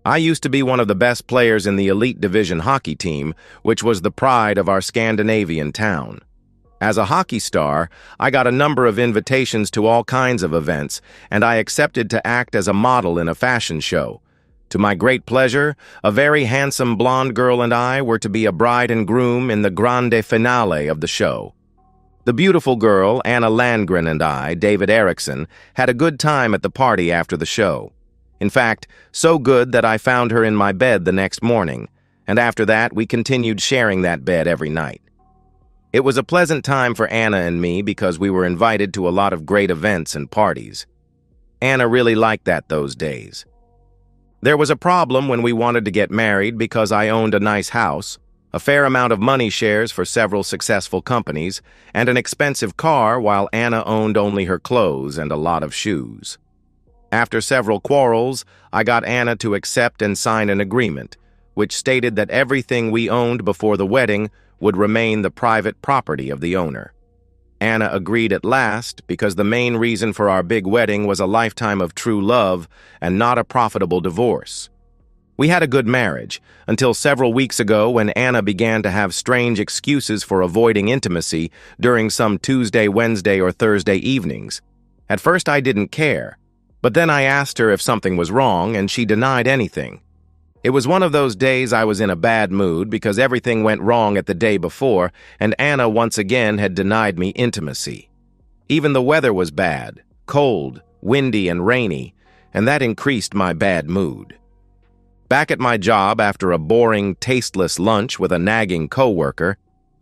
I used to be one of the best players in the elite division hockey team, which was the pride of our Scandinavian town. As a hockey star, I got a number of invitations to all kinds of events, and I accepted to act as a model in a fashion show. To my great pleasure, a very handsome blonde girl and I were to be a bride and groom in the grande finale of the show. The beautiful girl, Anna Landgren, and I, David Eriksson, had a good time at the party after the show. In fact, so good that I found her in my bed the next morning, and after that we continued sharing that bed every night. It was a pleasant time for Anna and me because we were invited to a lot of great events and parties. Anna really liked that those days. There was a problem when we wanted to get married because I owned a nice house, a fair amount of money shares for several successful companies, and an expensive car while Anna owned only her clothes and a lot of shoes. After several quarrels, I got Anna to accept and sign an agreement, which stated that everything we owned before the wedding would remain the private property of the owner. Anna agreed at last because the main reason for our big wedding was a lifetime of true love and not a profitable divorce. We had a good marriage until several weeks ago when Anna began to have strange excuses for avoiding intimacy during some Tuesday, Wednesday, or Thursday evenings. At first I didn't care, but then I asked her if something was wrong and she denied anything. It was one of those days I was in a bad mood because everything went wrong at the day before and Anna once again had denied me intimacy. Even the weather was bad, cold, windy, and rainy, and that increased my bad mood. Back at my job after a boring, tasteless lunch with a nagging coworker,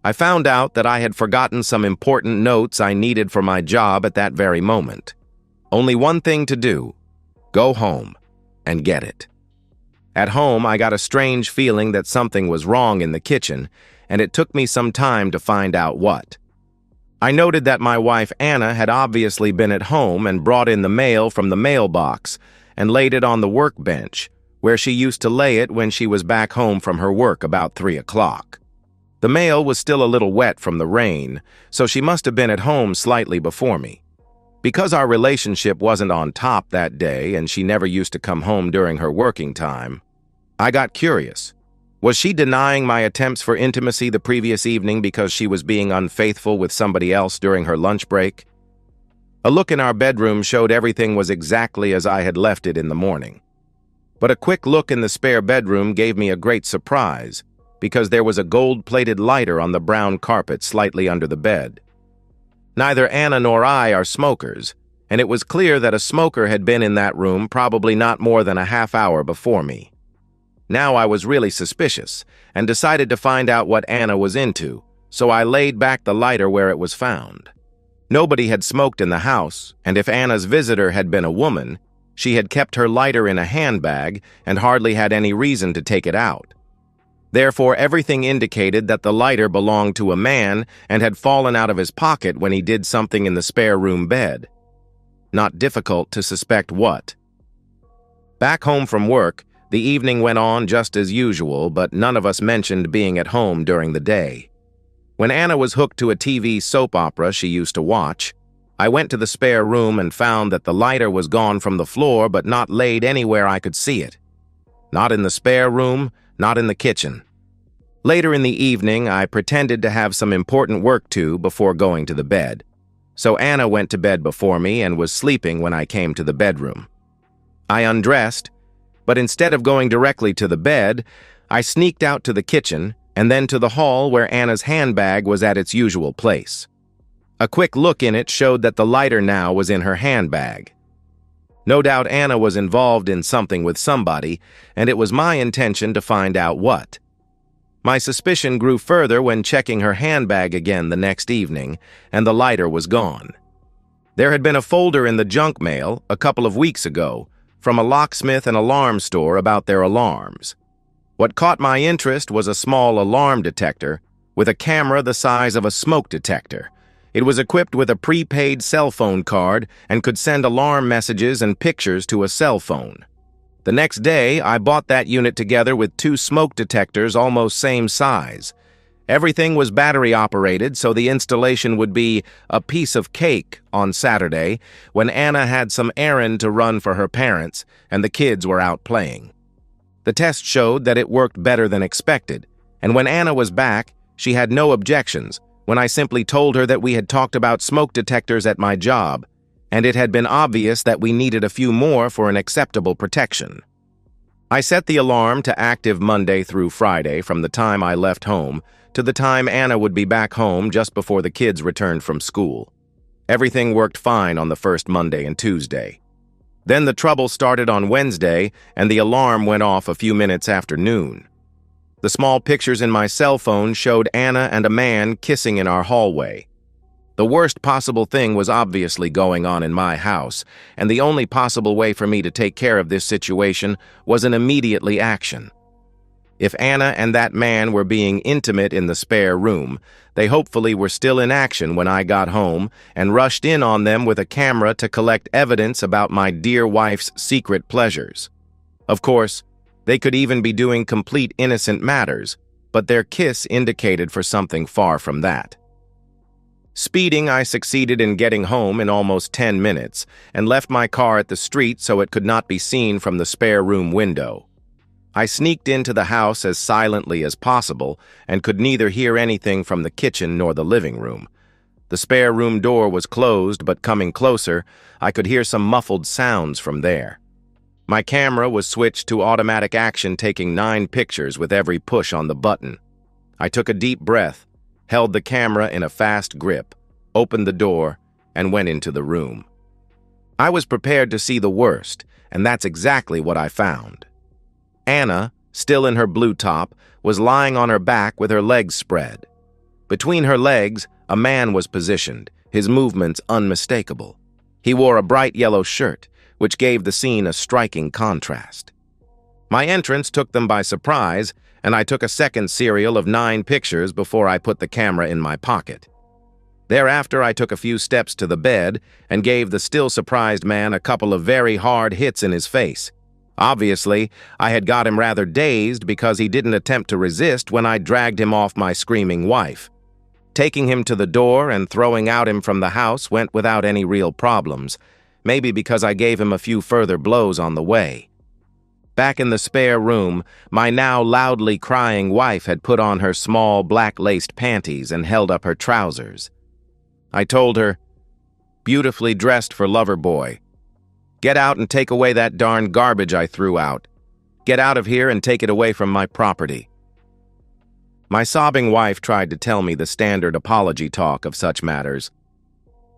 I found out that I had forgotten some important notes I needed for my job at that very moment. Only one thing to do: go home and get it. At home, I got a strange feeling that something was wrong in the kitchen, and it took me some time to find out what. I noted that my wife Anna had obviously been at home and brought in the mail from the mailbox and laid it on the workbench, where she used to lay it when she was back home from her work about 3 o'clock. The mail was still a little wet from the rain, so she must have been at home slightly before me. Because our relationship wasn't on top that day and she never used to come home during her working time, I got curious. Was she denying my attempts for intimacy the previous evening because she was being unfaithful with somebody else during her lunch break? A look in our bedroom showed everything was exactly as I had left it in the morning. But a quick look in the spare bedroom gave me a great surprise because there was a gold-plated lighter on the brown carpet slightly under the bed. Neither Anna nor I are smokers, and it was clear that a smoker had been in that room probably not more than a half hour before me. Now I was really suspicious and decided to find out what Anna was into, so I laid back the lighter where it was found. Nobody had smoked in the house, and if Anna's visitor had been a woman, she had kept her lighter in a handbag and hardly had any reason to take it out. Therefore, everything indicated that the lighter belonged to a man and had fallen out of his pocket when he did something in the spare room bed. Not difficult to suspect what. Back home from work, the evening went on just as usual, but none of us mentioned being at home during the day. When Anna was hooked to a TV soap opera she used to watch, I went to the spare room and found that the lighter was gone from the floor but not laid anywhere I could see it. Not in the spare room, not in the kitchen. Later in the evening, I pretended to have some important work to before going to the bed. So Anna went to bed before me and was sleeping when I came to the bedroom. I undressed, but instead of going directly to the bed, I sneaked out to the kitchen and then to the hall where Anna's handbag was at its usual place. A quick look in it showed that the lighter now was in her handbag. No doubt Anna was involved in something with somebody, and it was my intention to find out what. My suspicion grew further when checking her handbag again the next evening, and the lighter was gone. There had been a folder in the junk mail a couple of weeks ago from a locksmith and alarm store about their alarms. What caught my interest was a small alarm detector with a camera the size of a smoke detector. It was equipped with a prepaid cell phone card and could send alarm messages and pictures to a cell phone. The next day, I bought that unit together with 2 smoke detectors almost same size. Everything was battery-operated, so the installation would be a piece of cake on Saturday when Anna had some errand to run for her parents and the kids were out playing. The test showed that it worked better than expected, and when Anna was back, she had no objections when I simply told her that we had talked about smoke detectors at my job, and it had been obvious that we needed a few more for an acceptable protection. I set the alarm to active Monday through Friday from the time I left home to the time Anna would be back home just before the kids returned from school. Everything worked fine on the first Monday and Tuesday. Then the trouble started on Wednesday, and the alarm went off a few minutes after noon. The small pictures in my cell phone showed Anna and a man kissing in our hallway. The worst possible thing was obviously going on in my house, and the only possible way for me to take care of this situation was an immediately action. If Anna and that man were being intimate in the spare room, they hopefully were still in action when I got home and rushed in on them with a camera to collect evidence about my dear wife's secret pleasures. Of course, they could even be doing complete innocent matters, but their kiss indicated for something far from that. Speeding, I succeeded in getting home in almost 10 minutes and left my car at the street so it could not be seen from the spare room window. I sneaked into the house as silently as possible and could neither hear anything from the kitchen nor the living room. The spare room door was closed, but coming closer, I could hear some muffled sounds from there. My camera was switched to automatic action, taking 9 pictures with every push on the button. I took a deep breath, held the camera in a fast grip, opened the door, and went into the room. I was prepared to see the worst, and that's exactly what I found. Anna, still in her blue top, was lying on her back with her legs spread. Between her legs, a man was positioned, his movements unmistakable. He wore a bright yellow shirt, which gave the scene a striking contrast. My entrance took them by surprise, and I took a second serial of 9 pictures before I put the camera in my pocket. Thereafter, I took a few steps to the bed and gave the still surprised man a couple of very hard hits in his face. Obviously, I had got him rather dazed because he didn't attempt to resist when I dragged him off my screaming wife. Taking him to the door and throwing him from the house went without any real problems, maybe because I gave him a few further blows on the way. Back in the spare room, my now loudly crying wife had put on her small black-laced panties and held up her trousers. I told her, "Beautifully dressed for lover boy. Get out and take away that darn garbage I threw out. Get out of here and take it away from my property." My sobbing wife tried to tell me the standard apology talk of such matters.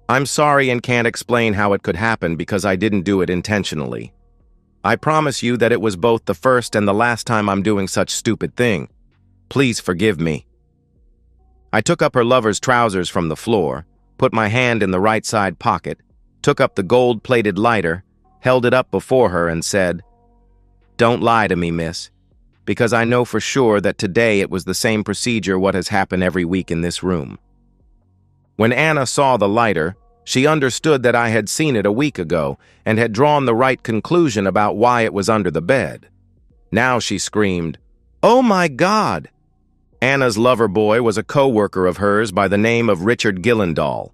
"I'm sorry and can't explain how it could happen because I didn't do it intentionally. I promise you that it was both the first and the last time I'm doing such stupid thing. Please forgive me." I took up her lover's trousers from the floor, put my hand in the right side pocket, took up the gold-plated lighter, held it up before her and said, "Don't lie to me, miss, because I know for sure that today it was the same procedure what has happened every week in this room." When Anna saw the lighter, she understood that I had seen it a week ago and had drawn the right conclusion about why it was under the bed. Now she screamed, "Oh my God!" Anna's lover boy was a co-worker of hers by the name of Richard Gillendahl.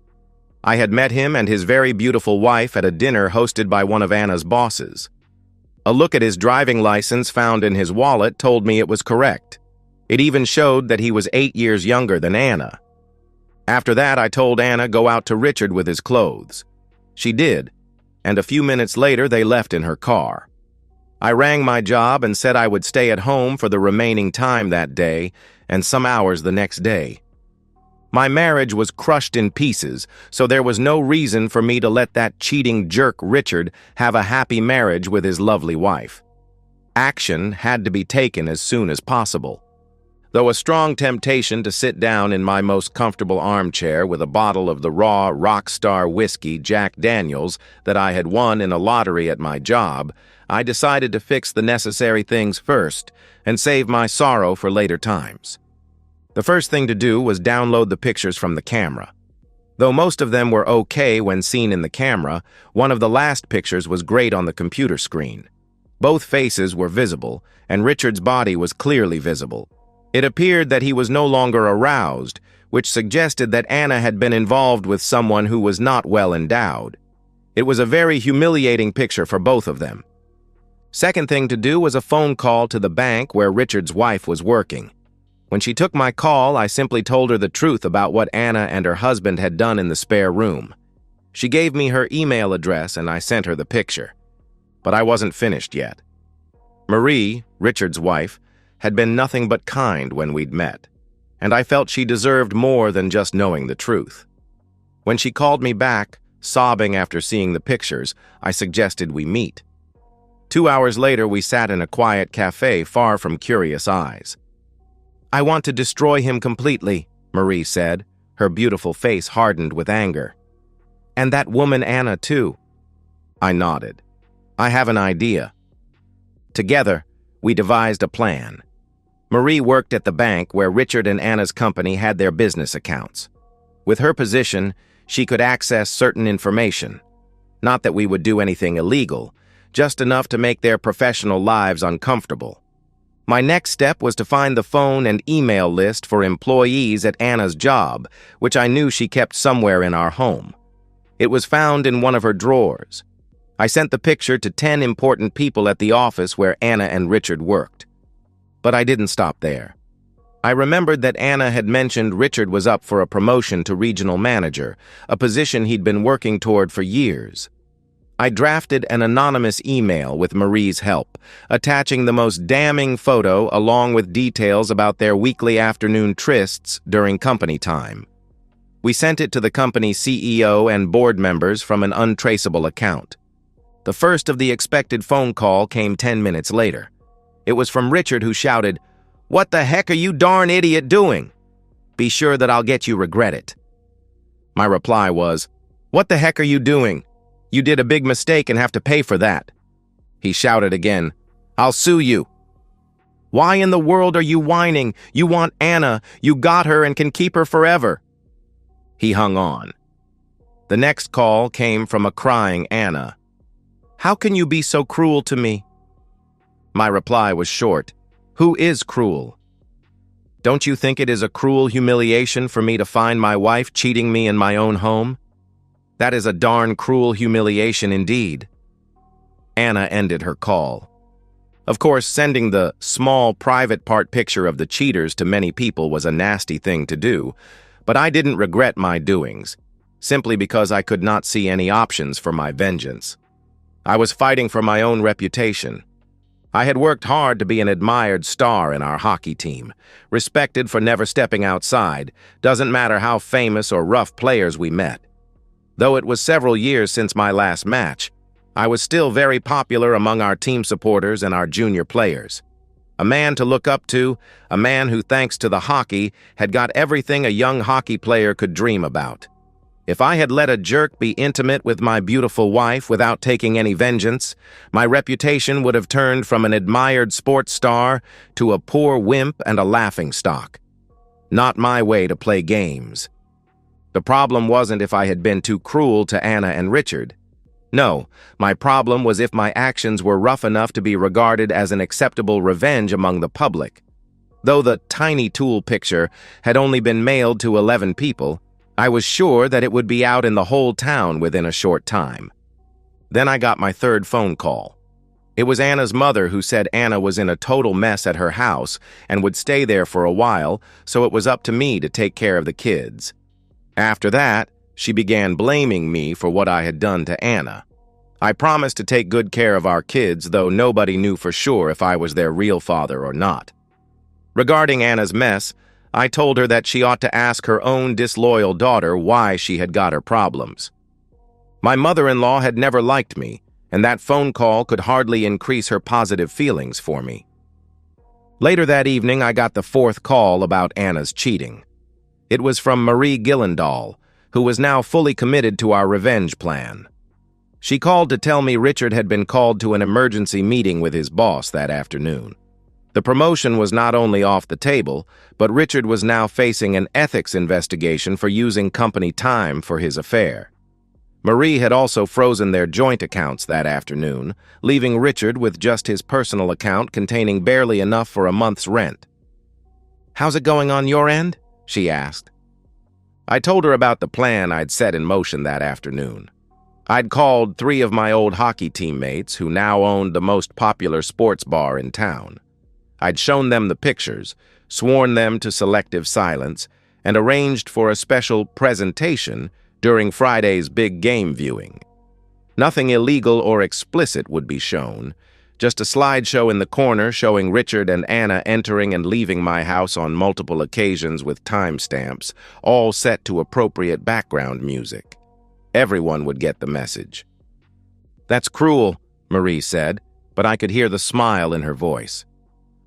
I had met him and his very beautiful wife at a dinner hosted by one of Anna's bosses. A look at his driving license found in his wallet told me it was correct. It even showed that he was 8 years younger than Anna. After that, I told Anna go out to Richard with his clothes. She did, and a few minutes later they left in her car. I rang my job and said I would stay at home for the remaining time that day and some hours the next day. My marriage was crushed in pieces, so there was no reason for me to let that cheating jerk Richard have a happy marriage with his lovely wife. Action had to be taken as soon as possible. Though a strong temptation to sit down in my most comfortable armchair with a bottle of the raw rockstar whiskey Jack Daniels that I had won in a lottery at my job, I decided to fix the necessary things first and save my sorrow for later times. The first thing to do was download the pictures from the camera. Though most of them were okay when seen in the camera, one of the last pictures was great on the computer screen. Both faces were visible, and Richard's body was clearly visible. It appeared that he was no longer aroused, which suggested that Anna had been involved with someone who was not well endowed. It was a very humiliating picture for both of them. Second thing to do was a phone call to the bank where Richard's wife was working. When she took my call, I simply told her the truth about what Anna and her husband had done in the spare room. She gave me her email address and I sent her the picture. But I wasn't finished yet. Marie, Richard's wife, had been nothing but kind when we'd met, and I felt she deserved more than just knowing the truth. When she called me back, sobbing after seeing the pictures, I suggested we meet. 2 hours later, we sat in a quiet cafe far from curious eyes. "I want to destroy him completely," Marie said, her beautiful face hardened with anger. "And that woman Anna, too." I nodded. "I have an idea." Together, we devised a plan. Marie worked at the bank where Richard and Anna's company had their business accounts. With her position, she could access certain information. Not that we would do anything illegal, just enough to make their professional lives uncomfortable. My next step was to find the phone and email list for employees at Anna's job, which I knew she kept somewhere in our home. It was found in one of her drawers. I sent the picture to 10 important people at the office where Anna and Richard worked. But I didn't stop there. I remembered that Anna had mentioned Richard was up for a promotion to regional manager, a position he'd been working toward for years. I drafted an anonymous email with Marie's help, attaching the most damning photo along with details about their weekly afternoon trysts during company time. We sent it to the company's CEO and board members from an untraceable account. The first of the expected phone call came 10 minutes later. It was from Richard, who shouted, "What the heck are you darn idiot doing? Be sure that I'll get you regret it." My reply was, "What the heck are you doing? You did a big mistake and have to pay for that." He shouted again, "I'll sue you." "Why in the world are you whining? You want Anna. You got her and can keep her forever." He hung on. The next call came from a crying Anna. "How can you be so cruel to me?" My reply was short. "Who is cruel? Don't you think it is a cruel humiliation for me to find my wife cheating me in my own home? That is a darn cruel humiliation indeed." Anna ended her call. Of course, sending the small private part picture of the cheaters to many people was a nasty thing to do, but I didn't regret my doings, simply because I could not see any options for my vengeance. I was fighting for my own reputation. I had worked hard to be an admired star in our hockey team, respected for never stepping outside, doesn't matter how famous or rough players we met. Though it was several years since my last match, I was still very popular among our team supporters and our junior players. A man to look up to, a man who, thanks to the hockey, had got everything a young hockey player could dream about. If I had let a jerk be intimate with my beautiful wife without taking any vengeance, my reputation would have turned from an admired sports star to a poor wimp and a laughingstock. Not my way to play games. The problem wasn't if I had been too cruel to Anna and Richard. No, my problem was if my actions were rough enough to be regarded as an acceptable revenge among the public. Though the tiny tool picture had only been mailed to 11 people, I was sure that it would be out in the whole town within a short time. Then I got my third phone call. It was Anna's mother who said Anna was in a total mess at her house and would stay there for a while, so it was up to me to take care of the kids. After that, she began blaming me for what I had done to Anna. I promised to take good care of our kids, though nobody knew for sure if I was their real father or not. Regarding Anna's mess, I told her that she ought to ask her own disloyal daughter why she had got her problems. My mother-in-law had never liked me, and that phone call could hardly increase her positive feelings for me. Later that evening, I got the fourth call about Anna's cheating. It was from Marie Gillendahl, who was now fully committed to our revenge plan. She called to tell me Richard had been called to an emergency meeting with his boss that afternoon. The promotion was not only off the table, but Richard was now facing an ethics investigation for using company time for his affair. Marie had also frozen their joint accounts that afternoon, leaving Richard with just his personal account containing barely enough for a month's rent. "How's it going on your end?" she asked. I told her about the plan I'd set in motion that afternoon. I'd called 3 of my old hockey teammates who now owned the most popular sports bar in town. I'd shown them the pictures, sworn them to selective silence, and arranged for a special presentation during Friday's big game viewing. Nothing illegal or explicit would be shown, just a slideshow in the corner showing Richard and Anna entering and leaving my house on multiple occasions with timestamps, all set to appropriate background music. Everyone would get the message. "That's cruel," Marie said, but I could hear the smile in her voice.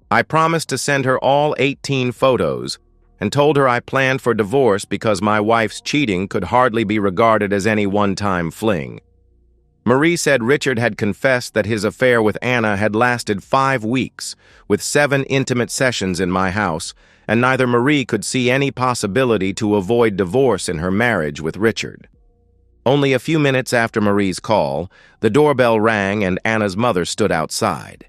I promised to send her all 18 photos and told her I planned for divorce because my wife's cheating could hardly be regarded as any one-time fling. Marie said Richard had confessed that his affair with Anna had lasted 5 weeks, with 7 intimate sessions in my house, and neither Marie could see any possibility to avoid divorce in her marriage with Richard. Only a few minutes after Marie's call, the doorbell rang and Anna's mother stood outside.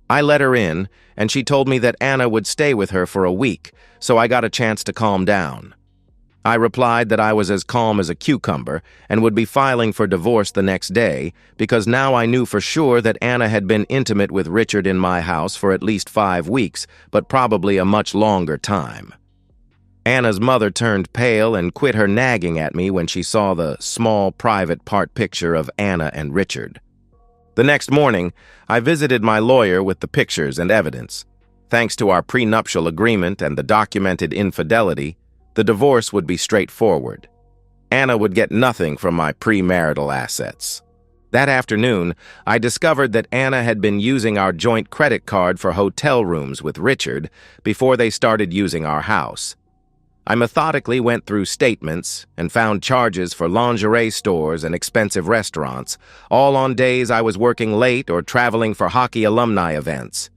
I let her in, and she told me that Anna would stay with her for a week, so I got a chance to calm down. I replied that I was as calm as a cucumber and would be filing for divorce the next day because now I knew for sure that Anna had been intimate with Richard in my house for at least 5 weeks, but probably a much longer time. Anna's mother turned pale and quit her nagging at me when she saw the small private part picture of Anna and Richard. The next morning, I visited my lawyer with the pictures and evidence. Thanks to our prenuptial agreement and the documented infidelity, the divorce would be straightforward. Anna would get nothing from my premarital assets. That afternoon, I discovered that Anna had been using our joint credit card for hotel rooms with Richard before they started using our house. I methodically went through statements and found charges for lingerie stores and expensive restaurants, all on days I was working late or traveling for hockey alumni events.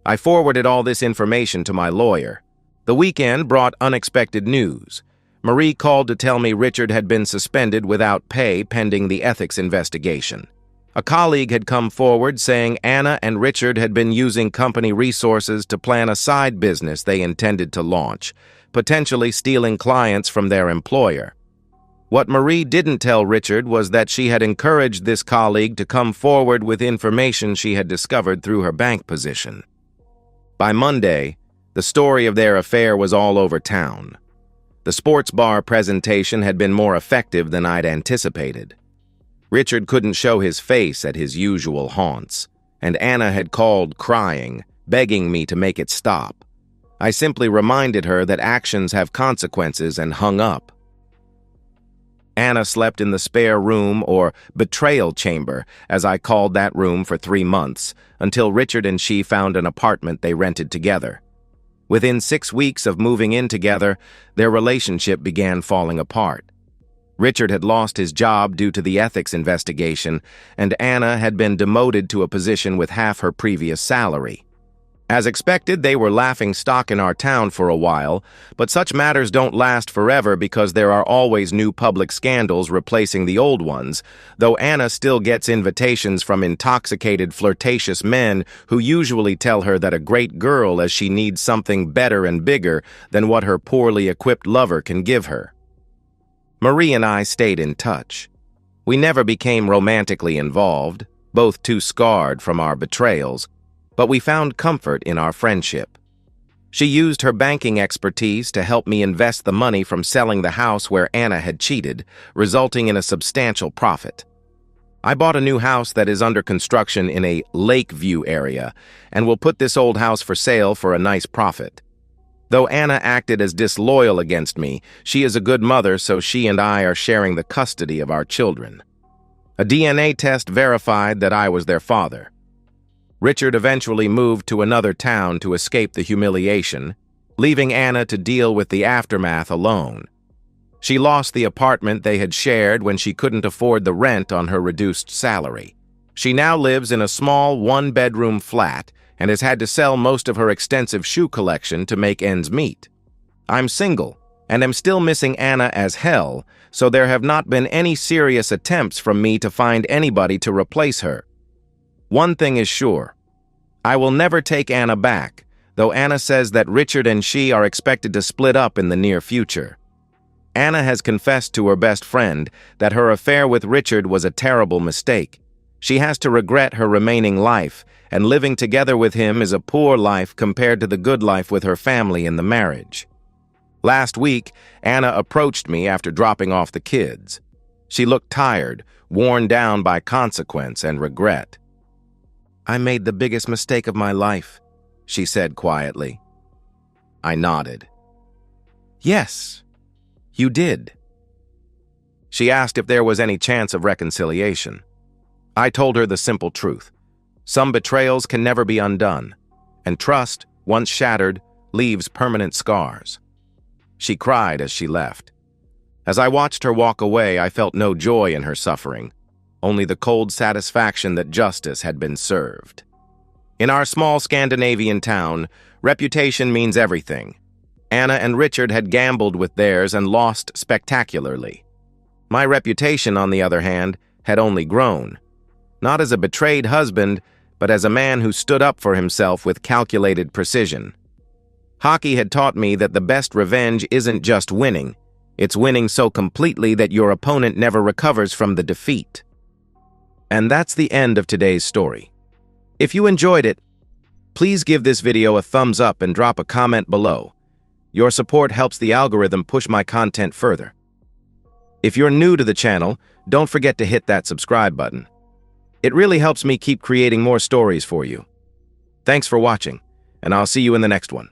I forwarded all this information to my lawyer. The weekend brought unexpected news. Marie called to tell me Richard had been suspended without pay pending the ethics investigation. A colleague had come forward saying Anna and Richard had been using company resources to plan a side business they intended to launch, potentially stealing clients from their employer. What Marie didn't tell Richard was that she had encouraged this colleague to come forward with information she had discovered through her bank position. By Monday, the story of their affair was all over town. The sports bar presentation had been more effective than I'd anticipated. Richard couldn't show his face at his usual haunts, and Anna had called crying, begging me to make it stop. I simply reminded her that actions have consequences and hung up. Anna slept in the spare room, or betrayal chamber, as I called that room, for 3 months, until Richard and she found an apartment they rented together. Within 6 weeks of moving in together, their relationship began falling apart. Richard had lost his job due to the ethics investigation, and Anna had been demoted to a position with half her previous salary. As expected, they were laughing stock in our town for a while, but such matters don't last forever because there are always new public scandals replacing the old ones, though Anna still gets invitations from intoxicated, flirtatious men who usually tell her that a great girl as she needs something better and bigger than what her poorly equipped lover can give her. Marie and I stayed in touch. We never became romantically involved, both too scarred from our betrayals, but we found comfort in our friendship. She used her banking expertise to help me invest the money from selling the house where Anna had cheated, resulting in a substantial profit. I bought a new house that is under construction in a Lakeview area and will put this old house for sale for a nice profit. Though Anna acted as disloyal against me, she is a good mother, so she and I are sharing the custody of our children. A DNA test verified that I was their father. Richard eventually moved to another town to escape the humiliation, leaving Anna to deal with the aftermath alone. She lost the apartment they had shared when she couldn't afford the rent on her reduced salary. She now lives in a small one-bedroom flat and has had to sell most of her extensive shoe collection to make ends meet. I'm single and am still missing Anna as hell, so there have not been any serious attempts from me to find anybody to replace her. One thing is sure, I will never take Anna back, though Anna says that Richard and she are expected to split up in the near future. Anna has confessed to her best friend that her affair with Richard was a terrible mistake. She has to regret her remaining life, and living together with him is a poor life compared to the good life with her family in the marriage. Last week, Anna approached me after dropping off the kids. She looked tired, worn down by consequence and regret. "I made the biggest mistake of my life," she said quietly. I nodded. "Yes, you did." She asked if there was any chance of reconciliation. I told her the simple truth. Some betrayals can never be undone, and trust, once shattered, leaves permanent scars. She cried as she left. As I watched her walk away, I felt no joy in her suffering, only the cold satisfaction that justice had been served. In our small Scandinavian town, reputation means everything. Anna and Richard had gambled with theirs and lost spectacularly. My reputation, on the other hand, had only grown. Not as a betrayed husband, but as a man who stood up for himself with calculated precision. Hockey had taught me that the best revenge isn't just winning. It's winning so completely that your opponent never recovers from the defeat. And that's the end of today's story. If you enjoyed it, please give this video a thumbs up and drop a comment below. Your support helps the algorithm push my content further. If you're new to the channel, don't forget to hit that subscribe button. It really helps me keep creating more stories for you. Thanks for watching, and I'll see you in the next one.